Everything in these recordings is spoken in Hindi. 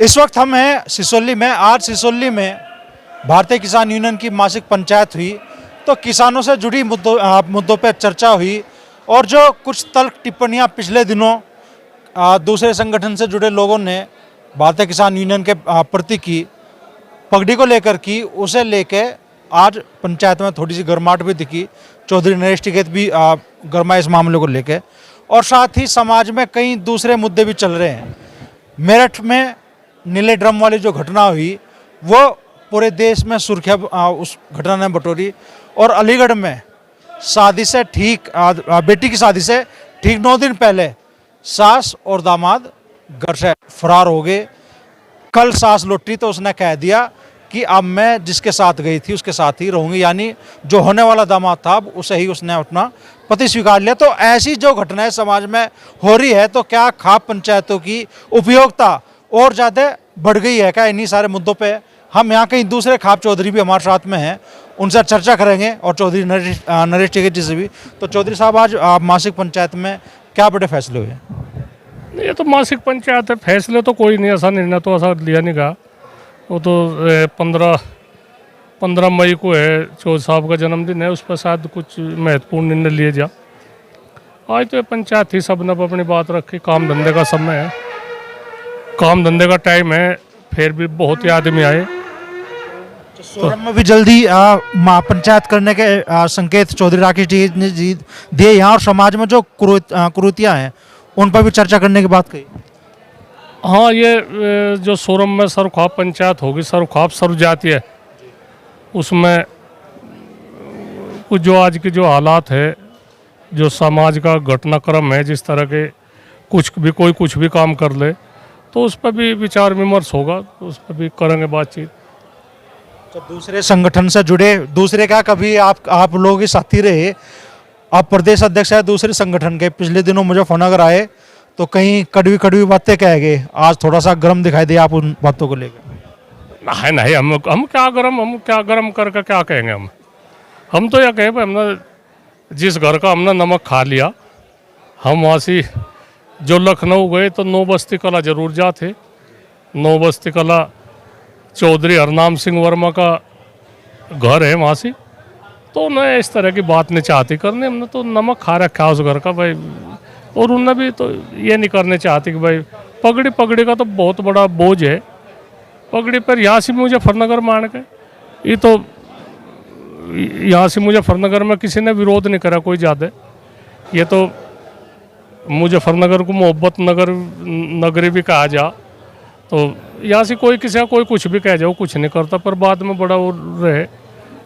इस वक्त हम हैं सिसोली में। आज सिसोली में भारतीय किसान यूनियन की मासिक पंचायत हुई, तो किसानों से जुड़ी मुद्दों पर चर्चा हुई और जो कुछ तल्ख टिप्पणियां पिछले दिनों दूसरे संगठन से जुड़े लोगों ने भारतीय किसान यूनियन के प्रति की, पगड़ी को लेकर की, उसे लेके आज पंचायत में थोड़ी सी गर्माहट भी दिखी। चौधरी नरेश टिकैत भी गरमाए इस मामले को लेके, और साथ ही समाज में कई दूसरे मुद्दे भी चल रहे हैं। मेरठ में नीले ड्रम वाली जो घटना हुई वो पूरे देश में सुर्खियां उस घटना ने बटोरी, और अलीगढ़ में शादी से ठीक बेटी की शादी से ठीक 9 दिन पहले सास और दामाद घर से फरार हो गए। कल सास लौटी तो उसने कह दिया कि अब मैं जिसके साथ गई थी उसके साथ ही रहूंगी, यानी जो होने वाला दामाद था उसे ही उसने अपना पति स्वीकार लिया। तो ऐसी जो घटनाएं समाज में हो रही है, तो क्या खाप पंचायतों की उपयोगिता और ज़्यादा बढ़ गई है क्या इन्हीं सारे मुद्दों पे? हम यहाँ कई दूसरे खाप चौधरी भी हमारे साथ में हैं, उनसे चर्चा करेंगे, और चौधरी नरेश टिकैत जी से भी। तो चौधरी साहब, आज मासिक पंचायत में क्या बड़े फैसले हुए? ये तो मासिक पंचायत है, फैसले तो कोई नहीं, ऐसा निर्णय तो ऐसा लिया नहीं गया। वो तो 15 मई को है, चौधरी साहब का जन्मदिन है, उस पर शायद कुछ महत्वपूर्ण निर्णय लिए जा। आज तो ये पंचायत ही सब ने अपनी बात रखी। काम धंधे का समय है, काम धंधे का टाइम है, फिर भी बहुत ही आदमी आए। सोरम में भी जल्दी पंचायत करने के संकेत चौधरी राकेश टिकैत ने जी दिए यहाँ, और समाज में जो कुरीतियाँ हैं उन पर भी चर्चा करने की बात कही। हाँ, ये जो सोरम में सर्वखाप पंचायत होगी, सर्वखाप सर्वजातीय है, उसमें कुछ जो आज की जो हालात है, जो समाज का घटनाक्रम है, जिस तरह के कोई कुछ भी काम कर ले, तो उस पर भी विचार विमर्श होगा, तो उस पर भी करेंगे बातचीत। तो दूसरे संगठन से जुड़े, दूसरे क्या, कभी आप लोग ही साथी रहे, आप प्रदेश अध्यक्ष है दूसरे संगठन के। पिछले दिनों मुजफ्फरनगर आए तो कहीं कड़वी कड़वी बातें कह गए, आज थोड़ा सा गर्म दिखाई दिया आप उन बातों को लेकर। नहीं, हम क्या गर्म करके क्या कहेंगे? हम तो यह कहे, हमने जिस घर का हमने नमक खा लिया, हम वहाँ से जो लखनऊ गए तो नौ बस्ती कला जरूर जाते। नौ बस्ती कला चौधरी हरनाम सिंह वर्मा का घर है वहाँ से, तो उन्हें इस तरह की बात नहीं चाहती करने। हमने तो नमक खा रखा उस घर का भाई, और उन्हें भी तो ये नहीं करने चाहती कि भाई पगड़ी का तो बहुत बड़ा बोझ है। पगड़ी पर यहाँ से मुजफ्फरनगर मान के, ये तो यहाँ से मुजफ्फरनगर में किसी ने विरोध नहीं करा कोई ज़्यादा। ये तो मुजफ्फरनगर को मोहब्बत नगरी भी कहा जा, तो यहाँ से कोई किसी का कोई कुछ भी कह जाओ, कुछ नहीं करता, पर बाद में बड़ा वो रहे,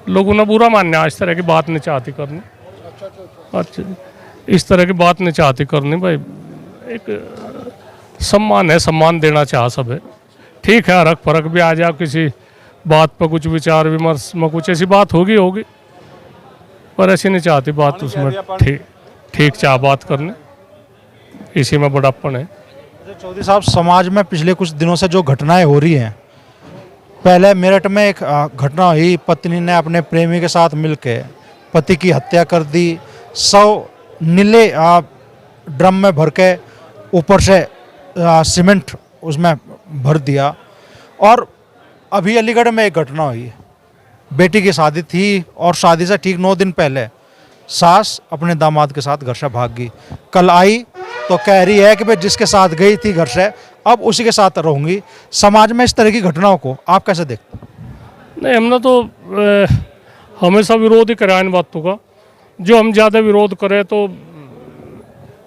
लोगों ने बुरा मानना। आज तरह की बात नहीं चाहती करनी। अच्छा, इस तरह की बात नहीं चाहती करनी भाई। एक सम्मान है, सम्मान देना चाह सब है, ठीक है। हरक फरक भी आ जाए किसी बात पर, कुछ विचार विमर्श में कुछ ऐसी बात होगी, पर ऐसी नहीं चाहती बात, उसमें ठीक चाह बात करने, इसी में बड़ापन है। चौधरी साहब, समाज में पिछले कुछ दिनों से जो घटनाएं हो रही हैं, पहले मेरठ में एक घटना हुई, पत्नी ने अपने प्रेमी के साथ मिलकर पति की हत्या कर दी। 100 नीले ड्रम में भर के ऊपर से सीमेंट उसमें भर दिया। और अभी अलीगढ़ में एक घटना हुई, बेटी की शादी थी और शादी से ठीक 9 दिन पहले सास अपने दामाद के साथ घर से भाग गई। कल आई तो कह रही है कि भाई जिसके साथ गई थी घर से, अब उसी के साथ रहूंगी। समाज में इस तरह की घटनाओं को आप कैसे देखते हैं? नहीं, हमने तो हमेशा विरोध ही करा इन बातों का। जो हम ज़्यादा विरोध करें तो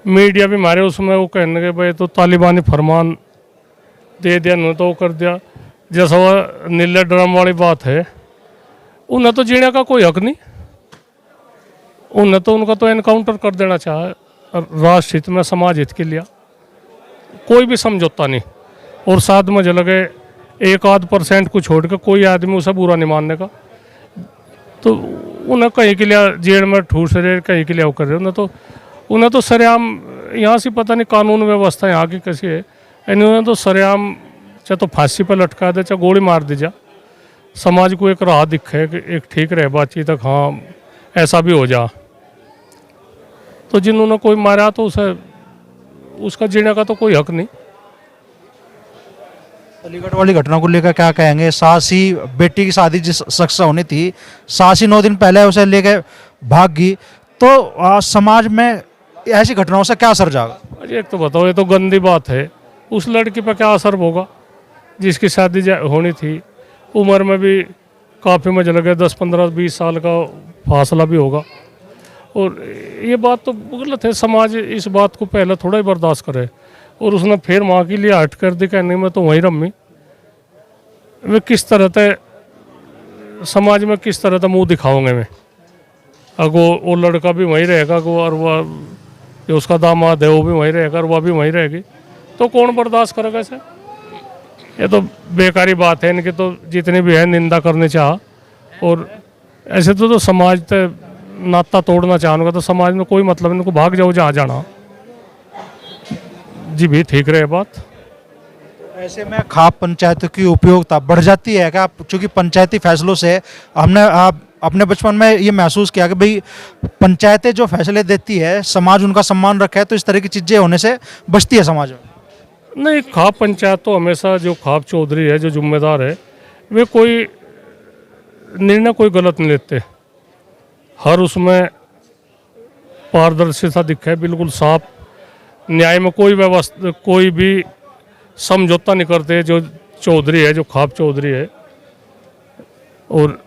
मीडिया भी मारे, उसमें वो कहने के भाई तो तालिबानी फरमान दे दिया, उन्होंने तो वो कर दिया। जैसा वो नीले ड्रम वाली बात है, उन्हें तो जीने का कोई हक नहीं, उनका तो एनकाउंटर कर देना चाहे राष्ट्र हित में, समाज हित के लिए कोई भी समझौता नहीं। और साथ में लगे 1-8% को छोड़ के कोई आदमी उसे बुरा नहीं मानने का, तो उन्हें कहीं के लिए जेल में ठूस रहे, कहीं के लिए वो कर रहे। उन्हें तो सरेआम यहाँ से पता नहीं कानून व्यवस्था यहाँ की कैसी है, इन्होंने तो सरेआम चाहे तो फांसी पर लटका दे, चाहे गोली मार दी जा। समाज को एक राह दिखे कि एक ठीक रहे बातचीत तक, हाँ ऐसा भी हो जा। तो जिन्होंने कोई मारा तो उसे उसका जीने का तो कोई हक नहीं। अलीगढ़ वाली घटना को लेकर क्या कहेंगे? सास ही बेटी की शादी जिस शख्स से होनी थी, सास ही 9 दिन पहले उसे लेकर भाग गई, तो समाज में ऐसी घटनाओं से क्या असर जाएगा? अरे एक तो बताओ, ये तो गंदी बात है। उस लड़की पर क्या असर होगा जिसकी शादी होनी थी? उम्र में भी काफ़ी मजा लगे, 10 15 20 साल का फासला भी होगा। और ये बात तो गलत है। समाज इस बात को पहले थोड़ा ही बर्दाश्त करे। और उसने फिर माँ के लिए हट कर दी, कहने में तो वहीं रमी। वे किस तरह से समाज में किस तरह से मुंह दिखाऊंगे मैं? अगो वो लड़का भी वहीं रहेगा, अगो और वह जो उसका दामाद है वो भी वहीं रहेगा और वह भी वहीं रहेगी, तो कौन बर्दाश्त करेगा इसे? ये तो बेकारी बात है। इनकी तो जितनी भी है निंदा करनी चाह। और ऐसे तो समाज से नाता तोड़ना चाहूँगा तो समाज में कोई मतलब नहीं, इनको भाग जाओ जहाँ जाना। जी भी ठीक रहे बात। ऐसे में खाप पंचायतों की उपयोगिता बढ़ जाती है क्या? चूंकि पंचायती फैसलों से हमने अपने बचपन में ये महसूस किया कि भाई पंचायतें जो फैसले देती है, समाज उनका सम्मान रखा है, तो इस तरह की चीज़ें होने से बचती है समाज में। नहीं, खाप पंचायत तो हमेशा जो खाप चौधरी है, जो जिम्मेदार है, वे कोई निर्णय कोई गलत नहीं लेते। हर उसमें पारदर्शिता दिखे, बिल्कुल साफ। न्याय में कोई व्यवस्था, कोई भी समझौता नहीं करते जो चौधरी है, जो खाप चौधरी है। और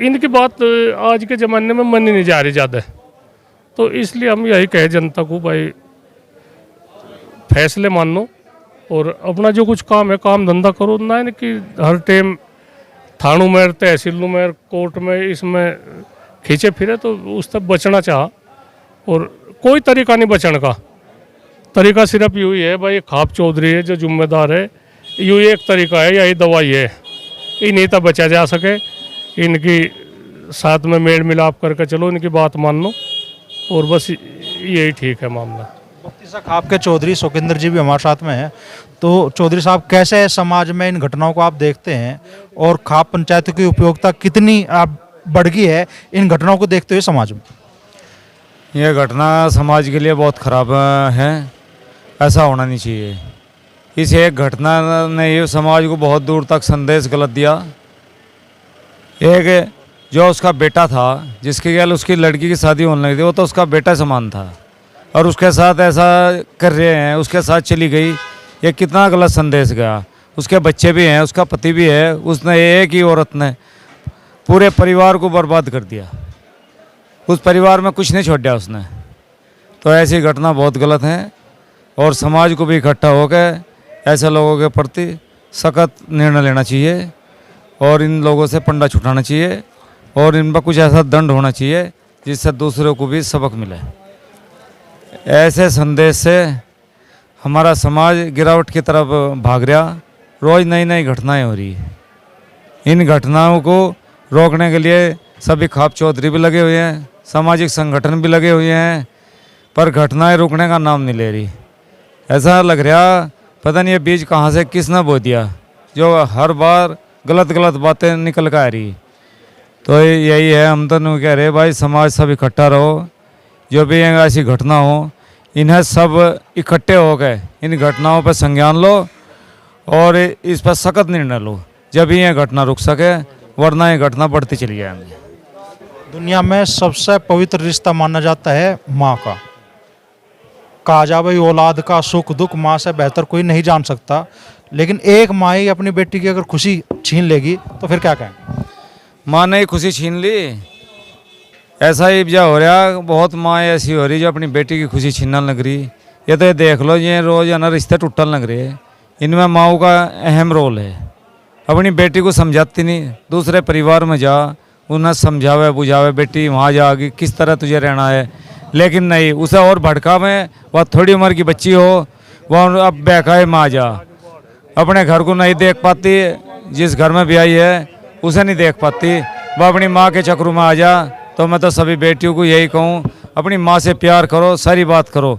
इनकी बात आज के ज़माने में मानी नहीं जा रही ज़्यादा। तो इसलिए हम यही कहे जनता को, भाई फैसले मानो और अपना जो कुछ काम है काम धंधा करो। ना कि हर टाइम थानों में, तहसीलों में, कोर्ट में इसमें खींचे फिरे, तो उस तक बचना चाह। और कोई तरीका नहीं बचने का। तरीका सिर्फ यू ही है, भाई खाप चौधरी है जो जिम्मेदार है, यू एक तरीका है, यही दवाई है। इन्हीं तक बचा जा सके। इनकी साथ में मेल मिलाप करके चलो, इनकी बात मान लो, और बस यही ठीक है मामला। मुफ्ती साहब खाप के चौधरी सुखिंदर जी भी हमारे साथ में हैं। तो चौधरी साहब, कैसे समाज में इन घटनाओं को आप देखते हैं, और खाप पंचायत की उपयोगिता कितनी बढ़ गई है इन घटनाओं को देखते हुए समाज में? ये घटना समाज के लिए बहुत ख़राब है। ऐसा होना नहीं चाहिए। इस एक घटना ने ये समाज को बहुत दूर तक संदेश गलत दिया। एक जो उसका बेटा था, जिसके गैल उसकी लड़की की शादी होने लगी थी, वो तो उसका बेटा समान था, और उसके साथ ऐसा कर रहे हैं, उसके साथ चली गई। ये कितना गलत संदेश गया। उसके बच्चे भी हैं, उसका पति भी है। उसने एक ही औरत ने पूरे परिवार को बर्बाद कर दिया। उस परिवार में कुछ नहीं छोड़ा उसने। तो ऐसी घटना बहुत गलत है, और समाज को भी इकट्ठा होकर ऐसे लोगों के प्रति सख्त निर्णय लेना चाहिए, और इन लोगों से पंडा छुटाना चाहिए, और इन पर कुछ ऐसा दंड होना चाहिए जिससे दूसरों को भी सबक मिले। ऐसे संदेश से हमारा समाज गिरावट की तरफ भाग रहा। रोज़ नई नई घटनाएं हो रही है। इन घटनाओं को रोकने के लिए सभी खाप चौधरी भी लगे हुए हैं, सामाजिक संगठन भी लगे हुए हैं, पर घटनाएं रुकने का नाम नहीं ले रही। ऐसा लग रहा पता नहीं ये बीज कहाँ से किसने बो दिया, जो हर बार गलत गलत बातें निकल कर आ रही। तो यही है, हम तो नहीं कह रहे भाई समाज सब इकट्ठा रहो। जो भी ऐसी घटना हो, इन्हें सब इकट्ठे हो गए इन घटनाओं पर संज्ञान लो, और इस पर सख्त निर्णय लो, जब ही ये घटना रुक सके, वरना ये घटना बढ़ती चली जाएंगी। दुनिया में सबसे पवित्र रिश्ता माना जाता है माँ का। कहा जा भाई औलाद का सुख दुख माँ से बेहतर कोई नहीं जान सकता, लेकिन एक माँ ही अपनी बेटी की अगर खुशी छीन लेगी तो फिर क्या कहें? माँ ने ही खुशी छीन ली। ऐसा ही जा हो रहा, बहुत माँ ऐसी हो रही जो अपनी बेटी की खुशी छीनने लग रही। ये तो ये देख लो, ये रोज़ ना रिश्ते टूटने लग रहे हैं। इनमें माँ का अहम रोल है। अपनी बेटी को समझाती नहीं, दूसरे परिवार में जा, उन्हें समझावे बुझावे, बेटी वहाँ जाएगी, किस तरह तुझे रहना है। लेकिन नहीं, उसे और भड़का में, वह थोड़ी उम्र की बच्ची हो, वह अब बहकाए माँ जा, अपने घर को नहीं देख पाती, जिस घर में ब्याही है उसे नहीं देख पाती, वह अपनी माँ के चक्रों में आ जा। तो मैं तो सभी बेटियों को यही कहूँ, अपनी माँ से प्यार करो, सारी बात करो,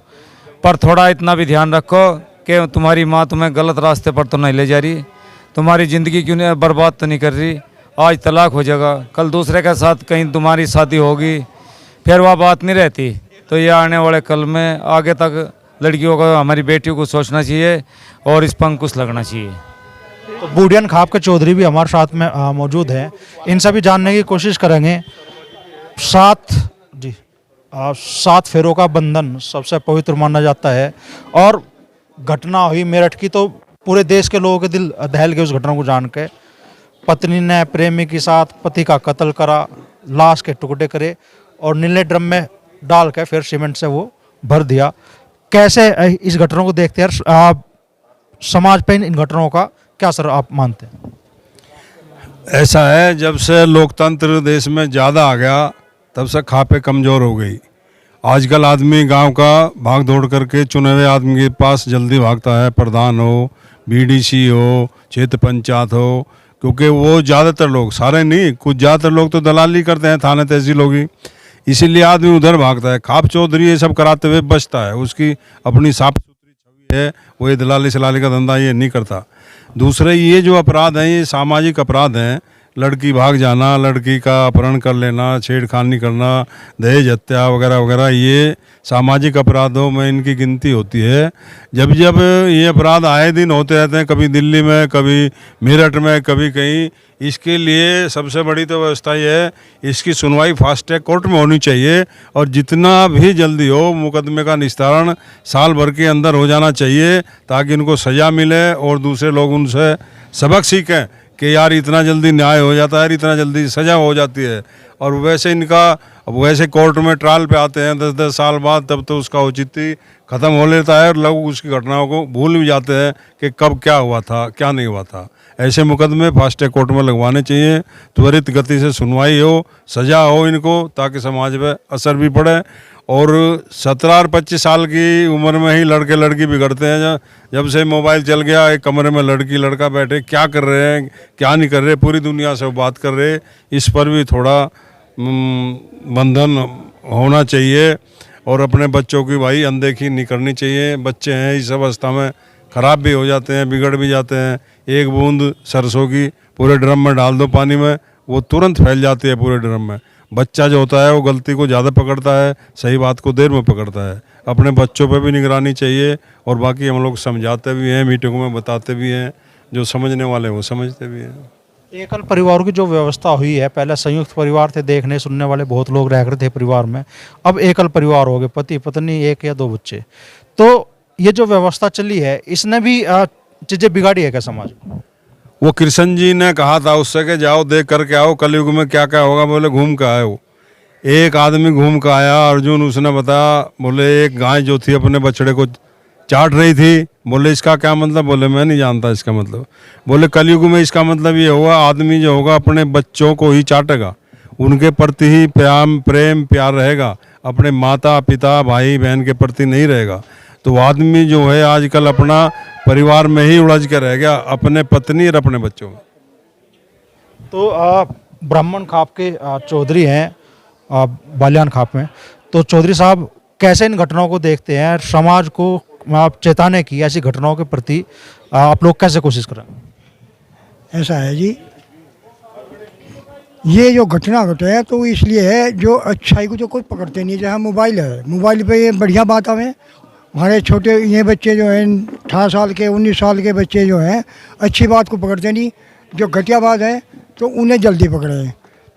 पर थोड़ा इतना भी ध्यान रखो कि तुम्हारी माँ तुम्हें गलत रास्ते पर तो नहीं ले जा रही, तुम्हारी ज़िंदगी क्यों नहीं बर्बाद तो नहीं कर रही। आज तलाक हो जाएगा, कल दूसरे के साथ कहीं तुम्हारी शादी होगी, फिर वह बात नहीं रहती। तो ये आने वाले कल में आगे तक लड़कियों को, हमारी बेटियों को सोचना चाहिए और इस पर अंकुश लगना चाहिए। तो बूढ़ियन खाप के चौधरी भी हमारे साथ में मौजूद हैं, इनसे भी जानने की कोशिश करेंगे। सात फेरों का बंधन सबसे पवित्र माना जाता है, और घटना हुई मेरठ की तो पूरे देश के लोगों के दिल दहल गए उस घटना को जान के। पत्नी ने प्रेमी के साथ पति का कत्ल करा, लाश के टुकड़े करे और नीले ड्रम में डाल के फिर सीमेंट से वो भर दिया। कैसे इस घटना को देखते हैं, आप समाज पे इन घटनाओं का क्या असर आप मानते हैं? ऐसा है, जब से लोकतंत्र देश में ज़्यादा आ गया तब से खापे कमज़ोर हो गई। आजकल आदमी गांव का भाग दौड़ करके चुने हुए आदमी के पास जल्दी भागता है, प्रधान हो, बीडीसी हो, क्षेत्र पंचायत हो, क्योंकि वो ज़्यादातर लोग, सारे नहीं, कुछ ज़्यादातर लोग तो दलाली करते हैं, थाने तहसील होगी, इसीलिए आदमी उधर भागता है। खाप चौधरी ये सब कराते हुए बचता है, उसकी अपनी साफ सुथरी छवि है, वो ये दलाली सलाली का धंधा ये नहीं करता। दूसरे ये जो अपराध हैं ये सामाजिक अपराध हैं, लड़की भाग जाना, लड़की का अपहरण कर लेना, छेड़खानी करना, दहेज हत्या वगैरह वगैरह, ये सामाजिक अपराधों में इनकी गिनती होती है। जब जब ये अपराध आए दिन होते रहते हैं, कभी दिल्ली में, कभी मेरठ में, कभी कहीं, इसके लिए सबसे बड़ी तो व्यवस्था ये है, इसकी सुनवाई फास्ट ट्रैक कोर्ट में होनी चाहिए और जितना भी जल्दी हो मुकदमे का निस्तारण साल भर के अंदर हो जाना चाहिए, ताकि इनको सज़ा मिले और दूसरे लोग उनसे सबक सीखें कि यार इतना जल्दी न्याय हो जाता है, इतना जल्दी सज़ा हो जाती है। और वैसे इनका वैसे कोर्ट में ट्रायल पे आते हैं 10-10 साल बाद, तब तो उसका औचित्य ख़त्म हो लेता है और लोग उसकी घटनाओं को भूल भी जाते हैं कि कब क्या हुआ था, क्या नहीं हुआ था। ऐसे मुकदमे फास्ट ट्रैक कोर्ट में लगवाने चाहिए, त्वरित गति से सुनवाई हो, सज़ा हो इनको, ताकि समाज पे असर भी पड़े। और 17 और 25 साल की उम्र में ही लड़के लड़की बिगड़ते हैं। जब से मोबाइल चल गया, एक कमरे में लड़की लड़का बैठे क्या कर रहे हैं, क्या नहीं कर रहे, पूरी दुनिया से वो बात कर रहे, इस पर भी थोड़ा बंधन होना चाहिए और अपने बच्चों की भाई अनदेखी नहीं करनी चाहिए। बच्चे हैं इस अवस्था में ख़राब भी हो जाते हैं, बिगड़ भी जाते हैं। एक बूंद सरसों की पूरे ड्रम में डाल दो पानी में, वो तुरंत फैल जाती है पूरे ड्रम में। बच्चा जो होता है वो गलती को ज़्यादा पकड़ता है, सही बात को देर में पकड़ता है। अपने बच्चों पे भी निगरानी चाहिए और बाकी हम लोग समझाते भी हैं, मीटिंगों में बताते भी हैं, जो समझने वाले वो समझते भी हैं। एकल परिवारों की जो व्यवस्था हुई है, पहले संयुक्त परिवार थे, देखने सुनने वाले बहुत लोग रह रहे थे परिवार में, अब एकल परिवार हो गए, पति पत्नी, एक या दो बच्चे। तो ये जो व्यवस्था चली है इसने भी चीज़ें बिगाड़ी है क्या समाज में? वो कृष्ण जी ने कहा था उससे कि जाओ देख करके आओ कलयुग में क्या क्या होगा, बोले घूम के आए। वो एक आदमी घूम के आया, अर्जुन, उसने बताया, बोले एक गाय जो थी अपने बछड़े को चाट रही थी। बोले इसका क्या मतलब? बोले मैं नहीं जानता इसका मतलब। बोले कलयुग में इसका मतलब ये होगा, आदमी जो होगा अपने बच्चों को ही चाटेगा, उनके प्रति ही प्रेम प्यार रहेगा, अपने माता पिता भाई बहन के प्रति नहीं रहेगा। तो आदमी जो है आजकल अपना परिवार में ही उलझ के रह गया, अपने पत्नी और अपने बच्चों में। तो ब्राह्मण खाप के चौधरी हैं बालियान खाप में, तो चौधरी साहब कैसे इन घटनाओं को देखते हैं? समाज को आप चेताने की ऐसी घटनाओं के प्रति आप लोग कैसे कोशिश करें? ऐसा है जी, ये जो घटना घटे है तो इसलिए है जो अच्छाई को जो कोई पकड़ते नहीं है। जहाँ मोबाइल है, मोबाइल पे ये बढ़िया बात हमें, हमारे छोटे ये बच्चे जो हैं 18 साल के 19 साल के बच्चे जो हैं अच्छी बात को पकड़ते नहीं, जो घटिया बात है तो उन्हें जल्दी पकड़े।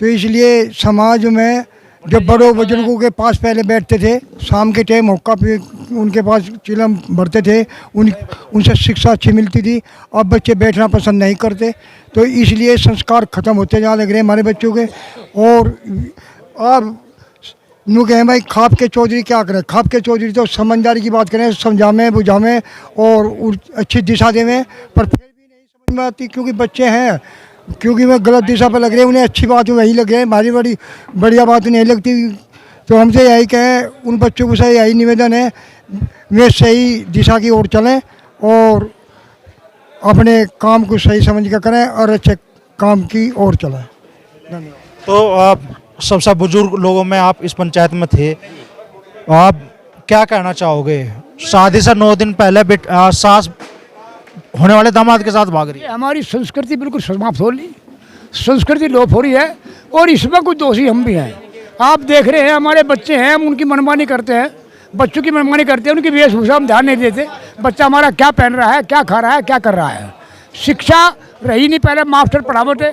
तो इसलिए समाज में जो बड़ों बुजुर्गों के पास पहले बैठते थे, शाम के टाइम हुक्का पे उनके पास चिलम भरते थे, उनसे शिक्षा अच्छी मिलती थी। अब बच्चे बैठना पसंद नहीं करते, तो इसलिए संस्कार ख़त्म होते जा लग रहे हैं हमारे बच्चों के। और अब यूँ कहें भाई खाप के चौधरी क्या करें? खाप के चौधरी तो समझदारी की बात करें, समझावें बुझावें और अच्छी दिशा देवें, पर फिर भी नहीं समझ में आती, क्योंकि बच्चे हैं, क्योंकि वह गलत दिशा पर लग रहे हैं, उन्हें अच्छी बात वही लग रही है, हमारी बड़ी बढ़िया बात नहीं लगती। तो हमसे यही कहें, उन बच्चों को से यही निवेदन है, वे सही दिशा की ओर चलें और अपने काम को सही समझ कर करें और अच्छे काम की ओर चलें। धन्यवाद। तो आप सबसे बुजुर्ग लोगों में आप इस पंचायत में थे, आप क्या कहना चाहोगे? शादी से 9 दिन पहले सास होने वाले दामाद के साथ भाग रही है। हमारी संस्कृति बिल्कुल समाप्त हो रही, संस्कृति लोप हो रही है और इसमें कुछ दोषी हम भी हैं। आप देख रहे हैं हमारे बच्चे हैं, हम उनकी मनमानी करते हैं, बच्चों की मनमानी करते हैं, उनकी वेशभूषा हम ध्यान नहीं देते। बच्चा हमारा क्या पहन रहा है, क्या खा रहा है, क्या कर रहा है, शिक्षा रही नहीं। पहले मास्टर पढ़ावो थे,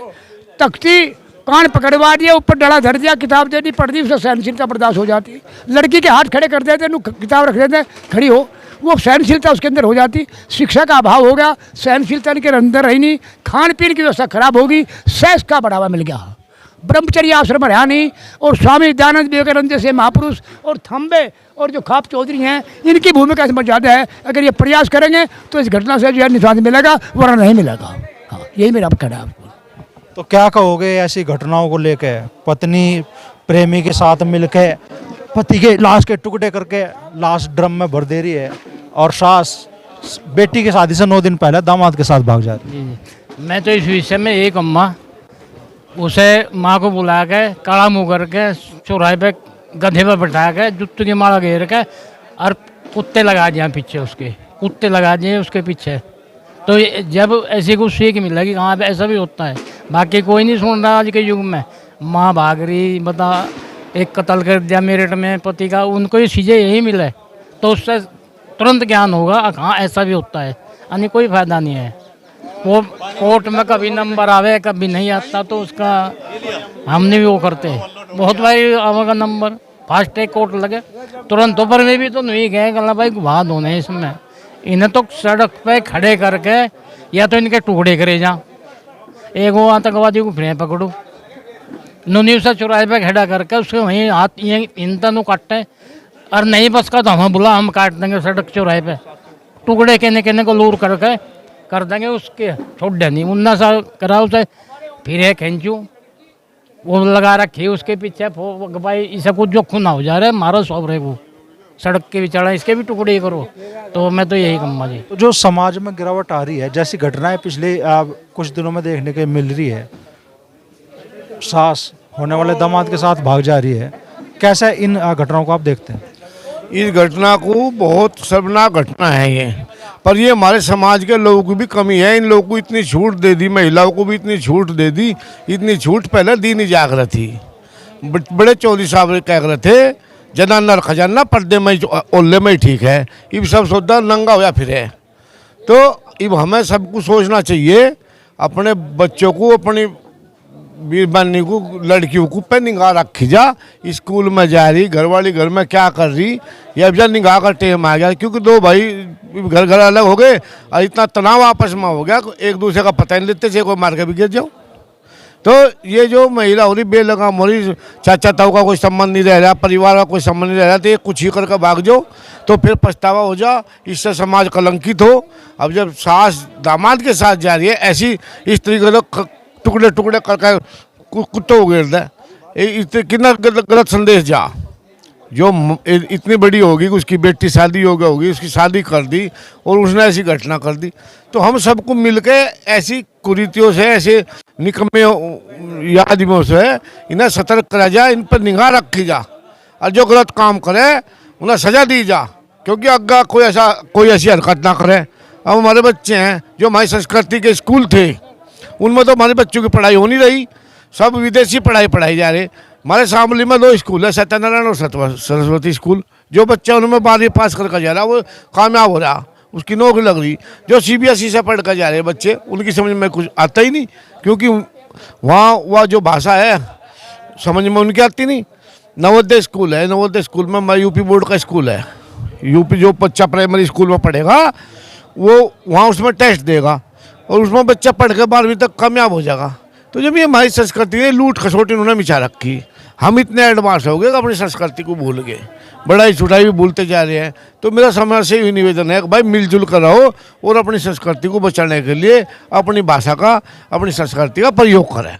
तख्ती कान पकड़वा दिया, ऊपर डला धर दिया, किताब दे दी, पढ़ दी, उससे सहनशीलता बर्दाश्त हो जाती। लड़की के हाथ खड़े कर देते, किताब रख देते, खड़ी हो, वो सहनशीलता उसके अंदर हो जाती। शिक्षा का अभाव हो गया, सहनशीलता इनके अंदर रही नहीं, खान पीन की व्यवस्था खराब होगी, सेक्स का बढ़ावा मिल गया, ब्रह्मचर्य आश्रम रहा नहीं। और स्वामी दयानंद विवेकानंद जैसे महापुरुष और थम्बे और जो खाप चौधरी हैं, इनकी भूमिका इसमें ज़्यादा है। अगर ये प्रयास करेंगे तो इस घटना से जो है निजात मिलेगा, वरना नहीं मिलेगा। हाँ, यही मेरा कहना है आपको। तो क्या कहोगे ऐसी घटनाओं को लेकर? पत्नी प्रेमी के साथ मिलकर पति के लाश के टुकड़े करके लाश ड्रम में भर दे रही है, और सास बेटी की शादी से 9 दिन पहले दामाद के साथ भाग जा रही है। मैं तो इस विषय में एक अम्मा उसे माँ को बुला के काला मुँह करके चौराहे पे गधे पर बैठा के जूते की माला घेर के और कुत्ते लगा दिए पीछे, उसके कुत्ते लगा दिए उसके पीछे। तो जब ऐसी कुछ सीख मिलेगी, कहाँ पे ऐसा भी होता है। बाकी कोई नहीं सुन रहा आज के युग में। माँ भाग रही, बता एक कत्ल कर दिया मेरठ में पति का, उनको ये चीज़ें यही मिले तो उससे तुरंत ज्ञान होगा हाँ ऐसा भी होता है, यानी कोई फ़ायदा नहीं है। वो कोर्ट में कभी नंबर आवे कभी नहीं आता, तो उसका हमने भी वो करते हैं बहुत बारी आवेगा नंबर, फास्ट टैग कोर्ट लगे तुरंत। ऊपर में भी तो नहीं गए कल भाई गुभा धोने इसमें, इन्हें तो सड़क पे खड़े करके या तो इनके टुकड़े करे जा, एक वो आतंकवादी को फिर पकड़ो, नुनी से चौराहे पे खड़ा करके उसके वहीं हाथ ये इन तनु काटे, और नहीं बस का तो हमें बुला, हम काट देंगे सड़क चौराहे पे, टुकड़े कहने कहने को लूर करके कर देंगे, उसके छोड़ देनी 19 साल करा उसे, फिर है खींचू वो लगा रखी उसके पीछे भाई इसे कुछ जो खून हो जा रहा है मारो सौंप रहे वो सड़क के बिचारा, इसके भी टुकड़े करो। तो मैं तो यही कहूँगा जी। तो जो समाज में गिरावट आ रही है, जैसी घटनाएं पिछले कुछ दिनों में देखने को मिल रही है, सास होने वाले दामाद के साथ भाग जा रही है, कैसे इन घटनाओं को आप देखते हैं? इस घटना को बहुत शर्मनाक घटना है ये, पर ये हमारे समाज के लोगों की भी कमी है। इन लोगों को इतनी छूट दे दी, महिलाओं को भी इतनी छूट दे दी, इतनी छूट पहले दी नहीं जा रही थी। बड़े चौधरी साहब कह रहे थे जनाना खजाना पर्दे में ओल्ले में ही ठीक है, इब सब सौदा नंगा होया फिर है। तो इब हमें सबको सोचना चाहिए, अपने बच्चों को अपनी बीरबानी को लड़कियों को पे निगाह रखी जा, स्कूल में जा रही घर वाली घर में क्या कर रही, या जब निगाह का टेम आ गया, क्योंकि दो भाई घर घर अलग हो गए और इतना तनाव आपस में हो गया एक दूसरे का पता नहीं लेते थे, कोई मार के भी गिर जाओ। तो ये जो महिला हो रही बेलगाम हो रही, चाचा ताऊ का कोई संबंध नहीं रह रहा, परिवार का कोई संबंध नहीं रह रहा, तो ये कुछ ही करके भाग जाओ तो फिर पछतावा हो जा, इससे समाज कलंकित हो। अब जब सास दामाद के साथ जा रही है ऐसी इस तरीके से टुकड़े टुकड़े करके कुत्तों को घेर दे, कितना गलत संदेश जा। जो इतनी बड़ी होगी उसकी बेटी शादी होगी उसकी शादी कर दी और उसने ऐसी घटना कर दी, तो हम सबको मिलके ऐसी कुरीतियों से ऐसे निकम्मे आदमियों से इन्हें सतर्क करा जाए, इन पर निगाह रखी जा, और जो गलत काम करे उन्हें सजा दी जा, क्योंकि अग्गा कोई ऐसी हरकत ना करे। अब हमारे बच्चे हैं जो हमारी संस्कृति के स्कूल थे, उनमें तो हमारे बच्चों की पढ़ाई हो नहीं रही, सब विदेशी पढ़ाई जा रहे। हमारे शामली में 2 स्कूल है, सत्यनारायण और सरस्वती स्कूल। जो बच्चा उनमें 12वीं पास करके जा रहा वो कामयाब हो रहा, उसकी नौकरी लग रही। जो CBSE से पढ़ कर जा रहे बच्चे उनकी समझ में कुछ आता ही नहीं, क्योंकि वहाँ जो भाषा है समझ में उनकी आती नहीं। नवोदय स्कूल है, नवोदय स्कूल में यूपी बोर्ड का स्कूल है, यूपी जो बच्चा प्राइमरी स्कूल में पढ़ेगा वो वहाँ उसमें टेस्ट देगा और उसमें बच्चा पढ़ के 12वीं तक कामयाब हो जाएगा। तो जब ये हमारी संस्कृति ने लूट खसोटी उन्होंने मिचा रखी, हम इतने एडवांस हो गए कि अपनी संस्कृति को भूल गए, बड़ाई छुटाई भी भूलते जा रहे हैं। तो मेरा समाज से यही निवेदन है कि भाई मिलजुल कर रहो और अपनी संस्कृति को बचाने के लिए अपनी भाषा का अपनी संस्कृति का प्रयोग करें।